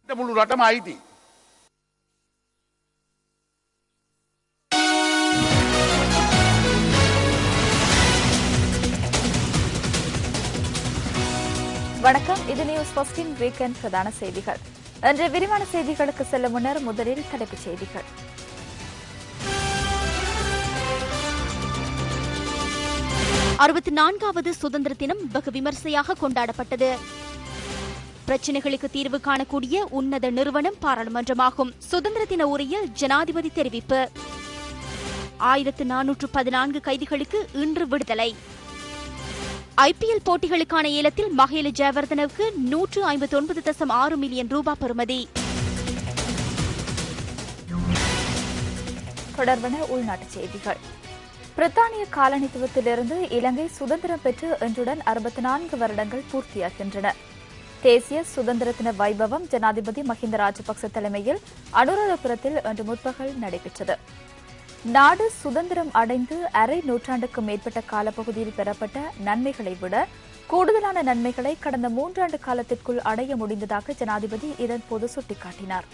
මුළු රටම අයිති. வணக்கம், இது நியூஸ் ஃபர்ஸ்டின் வீக்கெண்ட் பிரதான செய்திகள். இன்று விரிவான செய்திகளுக்கு செல்லும் முன்னர் முதலில் தலைப்புச் செய்திகள். அறுபத்தி நான்காவது சுதந்திர தினம் வெகு விமர்சையாக கொண்டாடப்பட்டது. பிரச்சினைகளுக்கு தீர்வு காணக்கூடிய உன்னத நிறுவனம் பாராளுமன்றமாகும். சுதந்திர தின உரையில் ஜனாதிபதி தெரிவிப்பு. 1414 கைதிகளுக்கு இன்று விடுதலை. IPL போட்டிகளுக்கான ஏலத்தில் மஹேல ஜெயவர்தனவுக்கு 159.6 மில்லியன் ரூபாய் பெறுமதி. தொடர்பான உள்நாட்டுச் செய்திகள். பிரித்தானிய காலனித்துவத்திலிருந்து இலங்கை சுதந்திரம் பெற்று இன்றுடன் 64 வருடங்கள் பூர்த்தியாகின்றன. தேசிய சுதந்திர தின வைபவம் ஜனாதிபதி மஹிந்த ராஜபக்ச தலைமையில் அனுராதபுரத்தில் இன்று முற்பகல் நடைபெற்றது. நாடு சுதந்திரம் அடைந்து அரை நூற்றாண்டுக்கு மேற்பட்ட காலப்பகுதியில் பெறப்பட்ட நன்மைகளை விட கூடுதலான நன்மைகளை கடந்த 3 ஆண்டு காலத்திற்குள் அடைய முடிந்ததாக ஜனாதிபதி இதன்போது சுட்டிக்காட்டினார்.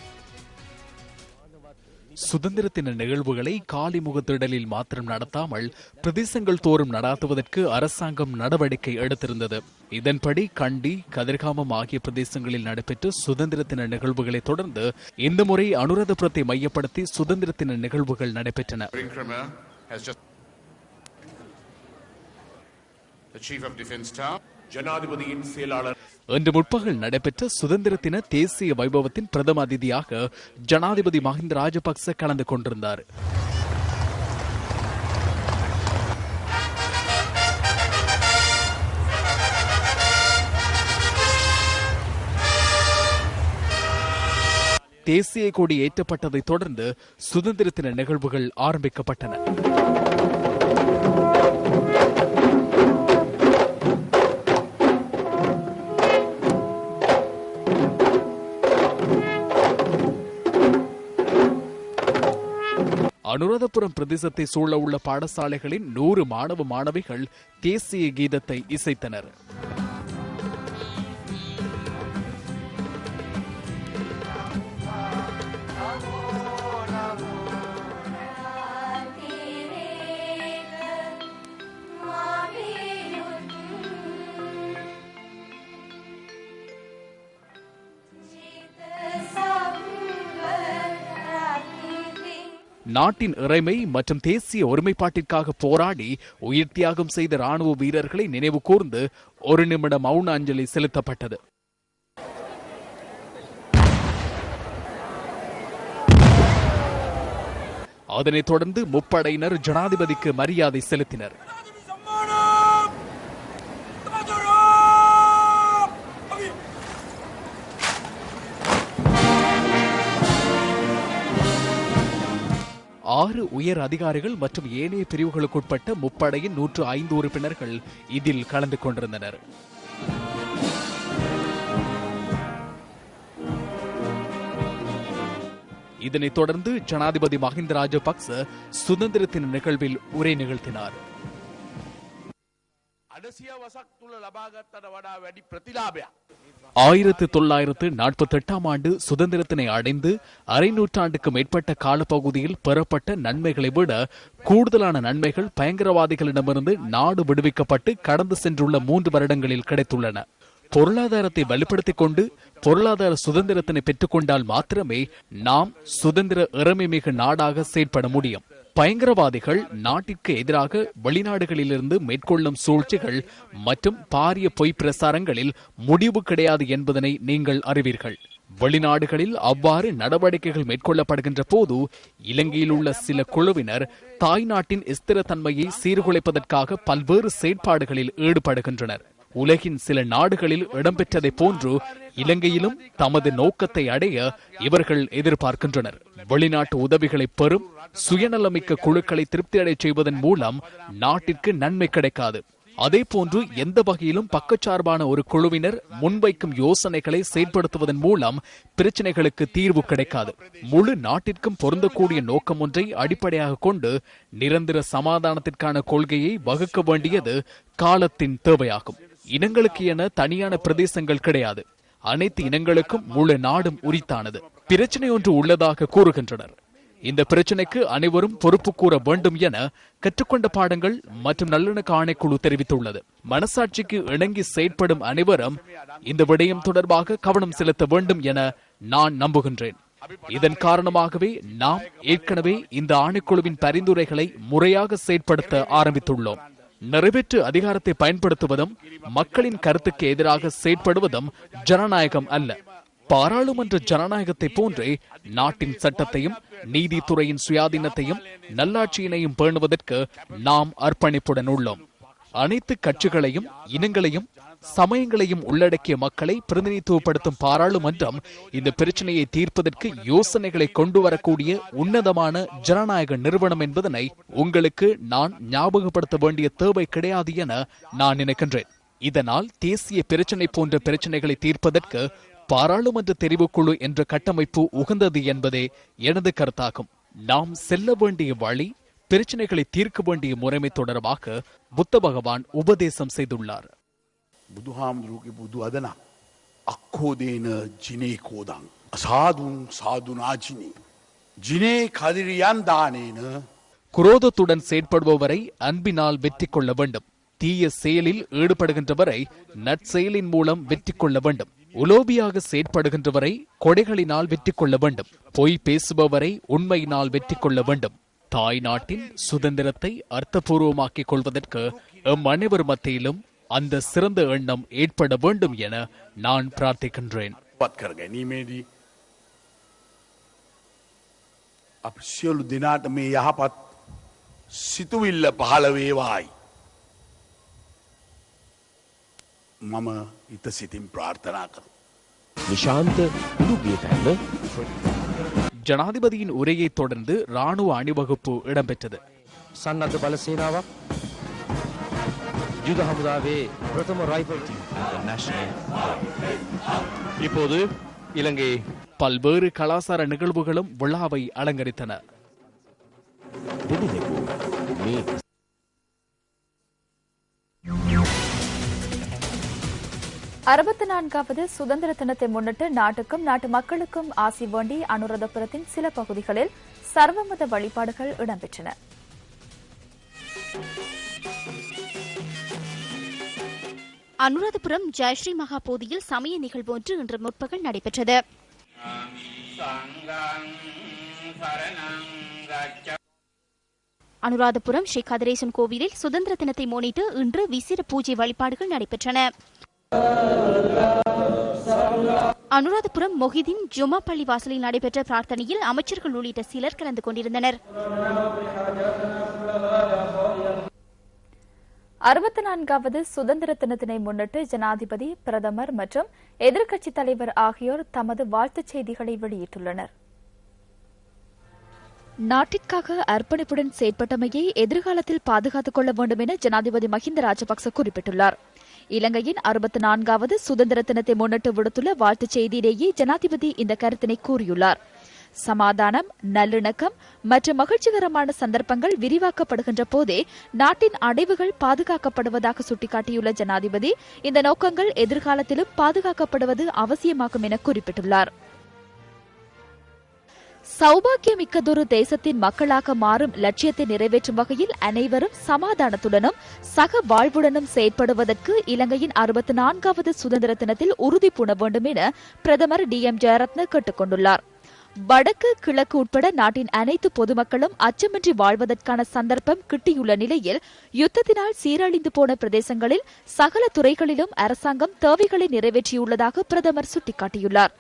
சுதந்திர தின நிகழ்வுகளை காலிமுகத்திடலில் மாத்திரம் நடத்தாமல் பிரதேசங்கள் தோறும் நடாத்துவதற்கு அரசாங்கம் நடவடிக்கை எடுத்திருந்தது. இதன்படி கண்டி, கதிர்காமம் ஆகிய பிரதேசங்களில் நடைபெற்ற சுதந்திர தின நிகழ்வுகளை தொடர்ந்து இந்த முறை அனுராதபுரத்தை மையப்படுத்தி சுதந்திர தின நிகழ்வுகள் நடைபெற்றன. ஜனாதிபதியின் செயலாளர் இன்று முற்பகல் நடைபெற்ற சுதந்திர தின தேசிய வைபவத்தின் பிரதம அதிதியாக ஜனாதிபதி மஹிந்த ராஜபக்ச கலந்து கொண்டிருந்தார். தேசிய கொடி ஏற்றப்பட்டதை தொடர்ந்து சுதந்திர தின நிகழ்வுகள் ஆரம்பிக்கப்பட்டன. அனுராதபுரம் பிரதேசத்தை சூழ உள்ள பாடசாலைகளின் 100 மாணவ மாணவிகள் தேசிய கீதத்தை இசைத்தனர். நாட்டின் இறைமை மற்றும் தேசிய ஒருமைப்பாட்டிற்காக போராடி உயிர் தியாகம் செய்த ராணுவ வீரர்களை நினைவு கூர்ந்து 1 நிமிட மௌன அஞ்சலி செலுத்தப்பட்டது. அதனைத் தொடர்ந்து முப்படையினர் ஜனாதிபதிக்கு மரியாதை செலுத்தினர். ஆறு உயர் அதிகாரிகள் மற்றும் ஏனைய பிரிவுகளுக்குட்பட்ட முப்படையின் 105 உறுப்பினர்கள் இதில் கலந்து கொண்டிருந்தனர். இதனைத் தொடர்ந்து ஜனாதிபதி மஹிந்த ராஜபக்ச சுதந்திர தின நிகழ்வில் உரை நிகழ்த்தினார். 1948 ஆண்டு சுதந்திரத்தினை அடைந்து அரை நூற்றாண்டுக்கு மேற்பட்ட காலப்பகுதியில் பெறப்பட்ட நன்மைகளை விட கூடுதலான நன்மைகள் பயங்கரவாதிகளிடமிருந்து நாடு விடுவிக்கப்பட்டு கடந்து சென்றுள்ள 3 வருடங்களில் கிடைத்துள்ளன. பொருளாதாரத்தை வலுப்படுத்திக் கொண்டு பொருளாதார சுதந்திரத்தினை பெற்றுக் கொண்டால் மாத்திரமே நாம் சுதந்திர இறைமைமிகு நாடாக செயற்பட முடியும். பயங்கரவாதிகள் நாட்டிற்கு எதிராக வெளிநாடுகளிலிருந்து மேற்கொள்ளும் சூழ்ச்சிகள் மற்றும் பாரிய பொய் பிரசாரங்களில் முடிவு கிடையாது என்பதனை நீங்கள் அறிவீர்கள். வெளிநாடுகளில் அவ்வாறு நடவடிக்கைகள் மேற்கொள்ளப்படுகின்ற போது இலங்கையில் உள்ள சில குழுவினர் தாய்நாட்டின் ஸ்திரத்தன்மையை சீர்குலைப்பதற்காக பல்வேறு செயற்பாடுகளில் ஈடுபடுகின்றனர். உலகின் சில நாடுகளில் இடம்பெற்றதை போன்று இலங்கையிலும் தமது நோக்கத்தை அடைய இவர்கள் எதிர்பார்க்கின்றனர். வெளிநாட்டு உதவிகளை பெறும் சுயநலமிக்க குழுக்களை திருப்தியடைச் செய்வதன் மூலம் நாட்டிற்கு நன்மை கிடைக்காது. அதே போன்று எந்த வகையிலும் பக்கச்சார்பான ஒரு குழுவினர் முன்வைக்கும் யோசனைகளை செயல்படுத்துவதன் மூலம் பிரச்சனைகளுக்கு தீர்வு கிடைக்காது. முழு நாட்டிற்கும் பொருந்தக்கூடிய நோக்கம் ஒன்றை அடிப்படையாக கொண்டு நிரந்தர சமாதானத்திற்கான கொள்கையை வகுக்க வேண்டியது காலத்தின் தேவையாகும். இனங்களுக்கு என தனியான பிரதேசங்கள் கிடையாது. அனைத்து இனங்களுக்கும் முழு நாடும் உரித்தானது. பிரச்சனை ஒன்று உள்ளதாக கூறுகின்றனர். இந்த பிரச்சனைக்கு அனைவரும் பொறுப்பு கூற வேண்டும் என கற்றுக்கொண்ட பாடங்கள் மற்றும் நல்லிணக்க ஆணைக்குழு தெரிவித்துள்ளது. மனசாட்சிக்கு இணங்கி செயற்படும் அனைவரும் இந்த விடயம் தொடர்பாக கவனம் செலுத்த வேண்டும் என நான் நம்புகின்றேன். இதன் காரணமாகவே நாம் ஏற்கனவே இந்த ஆணைக்குழுவின் பரிந்துரைகளை முறையாக செயற்படுத்த ஆரம்பித்துள்ளோம். நிறைவேற்று அதிகாரத்தை பயன்படுத்துவதும் மக்களின் கருத்துக்கு எதிராக செயற்படுவதும் ஜனநாயகம் அல்ல. பாராளுமன்ற ஜனநாயகத்தை போன்றே நாட்டின் சட்டத்தையும் நீதித்துறையின் சுயாதீனத்தையும் நல்லாட்சியினையும் பேணுவதற்கு நாம் அர்ப்பணிப்புடன் உள்ளோம். அனைத்து கட்சிகளையும் இனங்களையும் சமயங்களையும் உள்ளடக்கிய மக்களை பிரதிநிதித்துவப்படுத்தும் பாராளுமன்றம் இந்த பிரச்சனையை தீர்ப்பதற்கு யோசனைகளை கொண்டு வரக்கூடிய உன்னதமான ஜனநாயக நிறுவனம் என்பதனை உங்களுக்கு நான் ஞாபகப்படுத்த வேண்டிய தேவை கிடையாது என நான் நினைக்கின்றேன். இதனால் தேசிய பிரச்சனை போன்ற பிரச்சனைகளை தீர்ப்பதற்கு பாராளுமன்ற தெரிவுக்குழு என்ற கட்டமைப்பு உகந்தது என்பதே எனது கருத்தாகும். நாம் செல்ல வேண்டிய வழி, பிரச்சனைகளை தீர்க்க வேண்டிய முறைமை தொடர்பாக புத்த பகவான் உபதேசம் செய்துள்ளார். බුදුහාමුදුරුවගේ බුදු අදන අක්කෝදේන ජිනේ කෝදං අසාදුන් සාදුනාජිනී ජිනේ කදිරියන් දානේන. குரோதத்துடன் செயற்படுபவரை அன்பினால் வெற்றி கொள்ள வேண்டும். தீய செயலில் ஈடுபடுகின்றவரை நற்செயலின் மூலம் வெற்றி கொள்ள வேண்டும். உலோபியாக செயற்படுகின்றவரை கொடைகளினால் வெற்றி கொள்ள வேண்டும். பொய் பேசுபவரை உண்மையினால் வெற்றி கொள்ள வேண்டும். தாய் நாட்டின் சுதந்திரத்தை அர்த்தபூர்வமாக்கிக் கொள்வதற்கு எம் அனைவர் மத்தியிலும் அந்த சிறந்த எண்ணம் ஏற்பட வேண்டும் என நான் பிரார்த்திக்கின்றேன். කර ගැනීමේදී අප සියලු දෙනාට මේ යහපත් සිතුවිල්ල පහළ වේවායි මම හිත සිතින් ප්‍රාර්ථනා කරු. නිශාන්ත උඩුගේතැන්න ஜனாதிபதியின் உரையை தொடர்ந்து ராணுவ அணிவகுப்பு இடம்பெற்றது. සන්නද්ධ බලසේනාවක් யுத ஹமுதாவே பிரதம ரைபிள் டீம் இப்போது இலங்கை பல்வேறு கலாசார நிகழ்வுகளும் விழாவை அலங்கரித்தன. அறுபத்தி நான்காவது சுதந்திர தினத்தை முன்னிட்டு நாட்டுக்கும் நாட்டு மக்களுக்கும் ஆசி வேண்டி அனுராதபுரத்தின் சில பகுதிகளில் சர்வமத வழிபாடுகள் இடம்பெற்றன. அனுராதபுரம் ஜெயஸ்ரீ மகாபோதியில் சமய நிகழ்வு ஒன்று இன்று முற்பகல் நடைபெற்றது. அனுராதபுரம் ஸ்ரீ கதிரேசன் கோவிலில் சுதந்திர தினத்தை முன்னிட்டு இன்று விசேட பூஜை வழிபாடுகள் நடைபெற்றன. அனுராதபுரம் மொஹிதீன் ஜுமா பள்ளி வாசலில் நடைபெற்ற பிரார்த்தனையில் அமைச்சர்கள் உள்ளிட்ட சிலர் கலந்து கொண்டிருந்தனர். 64வது சுதந்திர தினத்தினை முன்னிட்டு ஜனாதிபதி, பிரதமர் மற்றும் எதிர்க்கட்சித் தலைவர் ஆகியோர் தமது வாழ்த்துச் செய்திகளை வெளியிட்டுள்ளனர். நாட்டிற்காக அர்ப்பணிப்புடன் செயற்பட்டமையை எதிர்காலத்தில் பாதுகாத்துக் கொள்ள வேண்டும் என ஜனாதிபதி மஹிந்த ராஜபக்ச குறிப்பிட்டுள்ளார். இலங்கையின் 64வது சுதந்திர தினத்தை முன்னிட்டு விடுத்துள்ள வாழ்த்துச் செய்தியிலேயே ஜனாதிபதி இந்த கருத்தினை கூறியுள்ளார். சமாதானம், நல்லிணக்கம் மற்றும் மகிழ்ச்சிகரமான சந்தர்ப்பங்கள் விரிவாக்கப்படுகின்ற போதே நாட்டின் அடைவுகள் பாதுகாக்கப்படுவதாக சுட்டிக்காட்டியுள்ள ஜனாதிபதி, இந்த நோக்கங்கள் எதிர்காலத்திலும் பாதுகாக்கப்படுவது அவசியமாகும் என குறிப்பிட்டுள்ளார். சௌபாக்கியமிக்கதொரு தேசத்தின் மக்களாக மாறும் லட்சியத்தை நிறைவேற்றும் வகையில் அனைவரும் சமாதானத்துடனும் சக வாழ்வுடனும் செயற்படுவதற்கு இலங்கையின் 64வது சுதந்திர தினத்தில் உறுதி பூண வேண்டும் என பிரதமர் DM ஜெயரத்ன கேட்டுக் கொண்டுள்ளார். வடக்கு, கிழக்கு உட்பட நாட்டின் அனைத்து பொதுமக்களும் அச்சமின்றி வாழ்வதற்கான சந்தர்ப்பம் கிட்டியுள்ள நிலையில் யுத்தத்தினால் சீரழிந்து போன பிரதேசங்களில் சகல துறைகளிலும் அரசாங்கம் தேவைகளை நிறைவேற்றியுள்ளதாக பிரதமர் சுட்டிக்காட்டியுள்ளார்.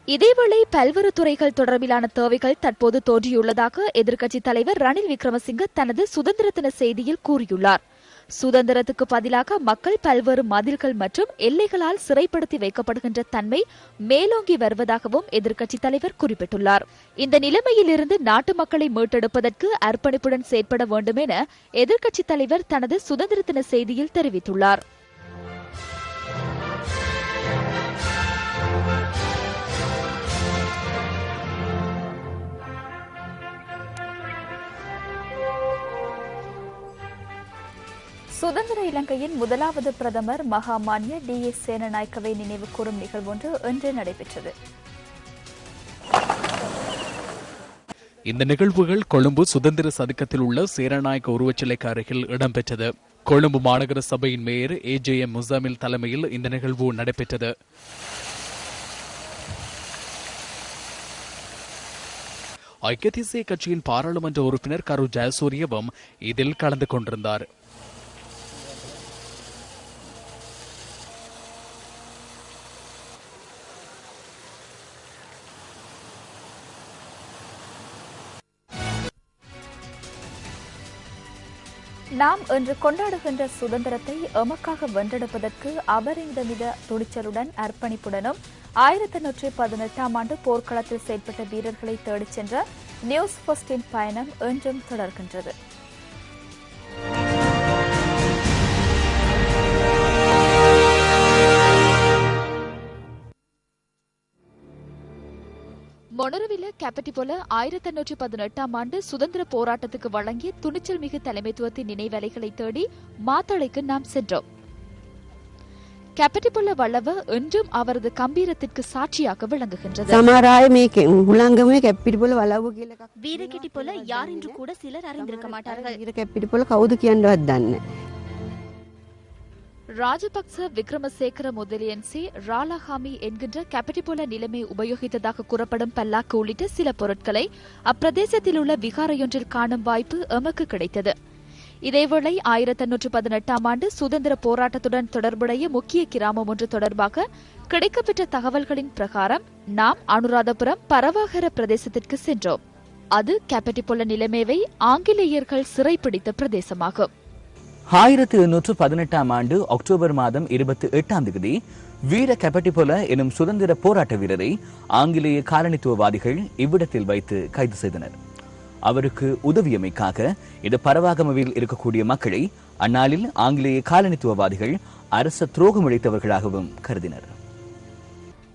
இதேவேளை பல்வேறு துறைகள் தொடர்பிலான தேவைகள் தற்போது தோன்றியுள்ளதாக எதிர்க்கட்சித் தலைவர் ரணில் விக்ரமசிங்க தனது சுதந்திர தின செய்தியில் கூறியுள்ளார். சுதந்திரத்துக்கு பதிலாக மக்கள் பல்வேறு மதில்கள் மற்றும் எல்லைகளால் சிறைப்படுத்தி வைக்கப்படுகின்ற தன்மை மேலோங்கி வருவதாகவும் எதிர்க்கட்சித் தலைவர் குறிப்பிட்டுள்ளார். இந்த நிலைமையிலிருந்து நாட்டு மக்களை மீட்டெடுப்பதற்கு அர்ப்பணிப்புடன் செயற்பட வேண்டும் என எதிர்க்கட்சித் தலைவர் தனது சுதந்திர தின செய்தியில் தெரிவித்துள்ளார். சுதந்திர இலங்கையின் முதலாவது பிரதமர் மகாமான்ய D.S. சேனநாயக்கவை நினைவு கூறும் நிகழ்வொன்று இன்று நடைபெற்றது. இந்த நிகழ்வுகள் கொழும்பு சுதந்திர சதுக்கத்தில் உள்ள சேரநாயக்க உருவச்சிலைக்கு அருகில் இடம்பெற்றது. கொழும்பு மாநகர சபையின் மேயர் A.J.M. முசாமில் தலைமையில் இந்த நிகழ்வு நடைபெற்றது. ஐக்கிய தேசிய கட்சியின் பாராளுமன்ற உறுப்பினர் கரு ஜெயசூரியவும் இதில் கலந்து கொண்டிருந்தார். நாம் இன்று கொண்டாடுகின்ற சுதந்திரத்தை எமக்காக வென்றெடுப்பதற்கு அபரிமித துணிச்சலுடன் அர்ப்பணிப்புடனும் 1818ஆம் ஆண்டு போர்க்களத்தில் செயல்பட்ட வீரர்களை தேடிச் சென்ற நியூஸ் ஃபர்ஸ்டின் பயணம் இன்றும் தொடர்கின்றது. மொனரவில கேப்பட்டிபோல 1818ஆம் ஆண்டு சுதந்திர போராட்டத்துக்கு வழங்கிய துணிச்சல் மிகு தலைமைத்துவத்தின் நினைவலைகளை தேடி மாத்தளைக்கு நாம் சென்றோம். கேப்பட்டிபோல வல்லவ இன்றும் அவரது கம்பீரத்திற்கு சாட்சியாக விளங்குகின்றது. வீரகெட்டி போல யார் என்று கூட சிலர் அறிந்திருக்க மாட்டார்கள். ராஜபக்ச விக்ரமசேகர முதலியன்சி ராலாஹாமி என்கின்ற கேப்பட்டிபோல நிலைமை உபயோகித்ததாக கூறப்படும் பல்லாக்கு உள்ளிட்ட சில பொருட்களை அப்பிரதேசத்தில் உள்ள விகாரையொன்றில் காணும் வாய்ப்பு எமக்கு கிடைத்தது. இதேவேளை 1818ஆம் ஆண்டு சுதந்திர போராட்டத்துடன் தொடர்புடைய முக்கிய கிராமம் ஒன்று தொடர்பாக கிடைக்கப்பெற்ற தகவல்களின் பிரகாரம் நாம் அனுராதபுரம் பரவாகர பிரதேசத்திற்கு சென்றோம். அது கேப்பட்டிபோல நிலைமையை ஆங்கிலேயர்கள் சிறைப்பிடித்த பிரதேசமாகும். 1818ஆம் ஆண்டு அக்டோபர் மாதம் 28ஆம் தேதி வீர கேப்பட்டிபோல எனும் சுதந்திர போராட்ட வீரரை ஆங்கிலேய காலனித்துவவாதிகள் இவ்விடத்தில் வைத்து கைது செய்தனர். அவருக்கு உதவியமைக்காக இந்த பரவாகமவில் இருக்கக்கூடிய மக்களை அந்நாளில் ஆங்கிலேய காலனித்துவவாதிகள் அரச துரோகம் இழைத்தவர்களாகவும் கருதினர்.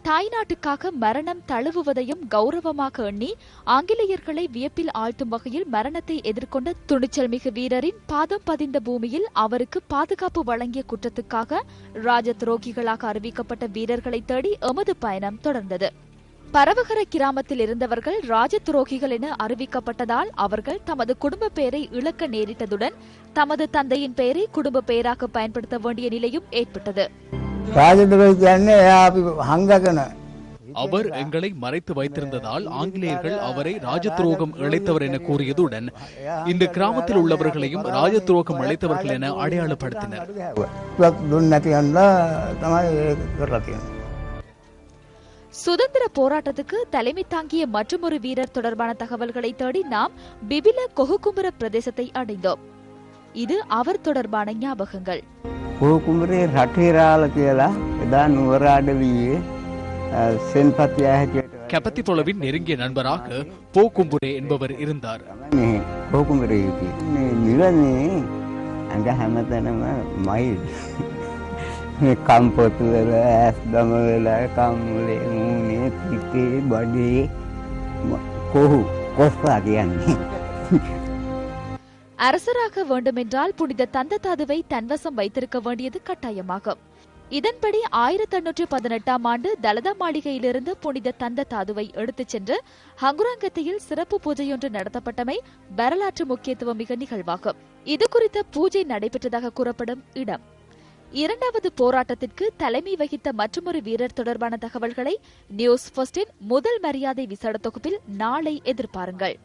தாய்நாட்டுக்காக மரணம் தழுவுவதையும் கௌரவமாக எண்ணி ஆங்கிலேயர்களை வியப்பில் ஆழ்த்தும் வகையில் மரணத்தை எதிர்கொண்ட துணிச்சல் மிகு வீரரின் பாதம் பதிந்த பூமியில் அவருக்கு பாதுகாப்பு வழங்கிய குற்றத்துக்காக ராஜ துரோகிகளாக அறிவிக்கப்பட்ட வீரர்களை தேடி எமது பயணம் தொடர்ந்தது. பரவகர கிராமத்தில் இருந்தவர்கள் ராஜ துரோகிகள் என அறிவிக்கப்பட்டதால் அவர்கள் தமது குடும்ப பெயரை இழக்க நேரிட்டதுடன் தமது தந்தையின் பெயரை குடும்ப பெயராக பயன்படுத்த வேண்டிய நிலையும் ஏற்பட்டது. அவர் எங்களை மறைத்து வைத்திருந்ததால் ஆங்கிலேயர்கள் அவரை ராஜதுரோகம் இழைத்தவர் என கூறியதுடன் இந்த கிராமத்தில் உள்ளவர்களையும் ராஜதுரோகம் இழைத்தவர்கள் என அடையாளப்படுத்தினர். சுதந்திர போராட்டத்துக்கு தலைமை தாங்கிய மற்றொரு வீரர் தொடர்பான தகவல்களை தேடி நாம் பிபில கொஹுகும்புர பிரதேசத்தை அடைந்தோம். இது அவர் தொடர்பான ஞாபகங்கள். கேப்பட்டிபோலவின் நெருங்கிய நண்பராக போகும்புரே என்பவர் இருந்தார். அரசராக வேண்டுமென்றால் புனித தந்த தாதுவை தன்வசம் வைத்திருக்க வேண்டியது கட்டாயமாகும். இதன்படி 1818ஆம் ஆண்டு தலதா மாளிகையிலிருந்து புனித தந்த தாதுவை எடுத்துச் சென்று ஹங்குராங்கத்தையில் சிறப்பு பூஜையொன்று நடத்தப்பட்டமை வரலாற்று முக்கியத்துவம் மிக நிகழ்வாகும். இது குறித்த பூஜை நடைபெற்றதாக கூறப்படும் இடம். இரண்டாவது போராட்டத்திற்கு தலைமை வகித்த மற்றொரு வீரர் தொடர்பான தகவல்களை நியூஸ் ஃபர்ஸ்டின் முதல் மரியாதை விசேட தொகுப்பில் நாளை எதிர்பாருங்கள்.